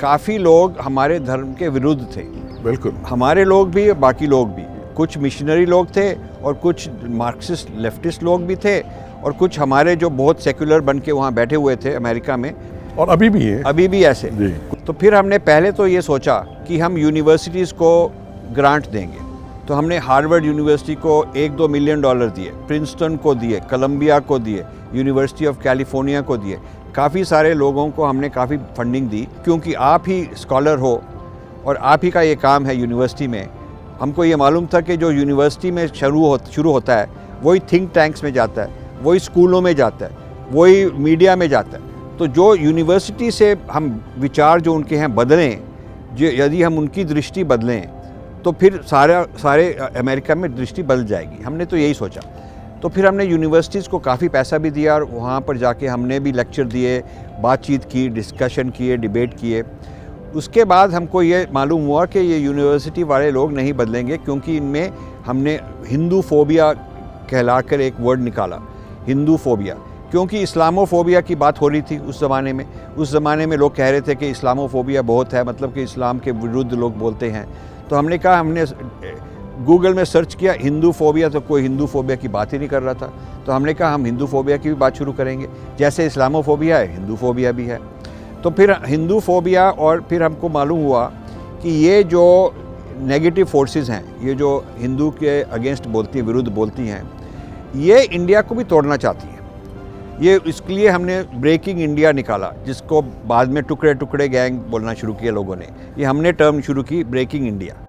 काफ़ी लोग हमारे धर्म के विरुद्ध थे। बिल्कुल। हमारे लोग भी, बाकी लोग भी, कुछ मिशनरी लोग थे और कुछ मार्क्सिस्ट लेफ्टिस्ट लोग भी थे और कुछ हमारे जो बहुत सेक्युलर बन के वहाँ बैठे हुए थे अमेरिका में, और अभी भी है, अभी भी ऐसे। तो फिर हमने पहले तो ये सोचा कि हम यूनिवर्सिटीज़ को ग्रांट देंगे। तो हमने हार्वर्ड यूनिवर्सिटी को $1-2 मिलियन दिए, प्रिंसटन को दिए, कोलंबिया को दिए, यूनिवर्सिटी ऑफ कैलिफोर्निया को दिए। काफ़ी सारे लोगों को हमने काफ़ी फंडिंग दी, क्योंकि आप ही स्कॉलर हो और आप ही का ये काम है यूनिवर्सिटी में। हमको ये मालूम था कि जो यूनिवर्सिटी में शुरू होता है वही थिंक टैंक्स में जाता है, वही स्कूलों में जाता है, वही मीडिया में जाता है। तो जो यूनिवर्सिटी से हम विचार जो उनके हैं बदलें, जो यदि हम उनकी दृष्टि बदलें तो फिर सारे अमेरिका में दृष्टि बदल जाएगी। हमने तो यही सोचा। तो फिर हमने यूनिवर्सिटीज़ को काफ़ी पैसा भी दिया और वहाँ पर जाके हमने भी लेक्चर दिए, बातचीत की, डिस्कशन किए, डिबेट किए। उसके बाद हमको ये मालूम हुआ कि ये यूनिवर्सिटी वाले लोग नहीं बदलेंगे, क्योंकि इनमें हमने हिंदू फोबिया कहलाकर एक वर्ड निकाला, हिंदू फोबिया। क्योंकि इस्लामोफोबिया की बात हो रही थी उस ज़माने में लोग कह रहे थे कि इस्लामोफोबिया बहुत है, मतलब कि इस्लाम के विरुद्ध लोग बोलते हैं। तो हमने कहा, हमने गूगल में सर्च किया हिंदू फोबिया, तो कोई हिंदू फोबिया की बात ही नहीं कर रहा था। तो हमने कहा हम हिंदू फोबिया की भी बात शुरू करेंगे, जैसे इस्लामोफोबिया है हिंदू फोबिया भी है। तो फिर हिंदू फोबिया, और फिर हमको मालूम हुआ कि ये जो नेगेटिव फोर्सेस हैं, ये जो हिंदू के अगेंस्ट बोलती हैं, विरुद्ध बोलती हैं, ये इंडिया को भी तोड़ना चाहती हैं। ये इसके लिए हमने ब्रेकिंग इंडिया निकाला, जिसको बाद में टुकड़े टुकड़े गैंग बोलना शुरू किया लोगों ने। ये हमने टर्म शुरू की ब्रेकिंग इंडिया।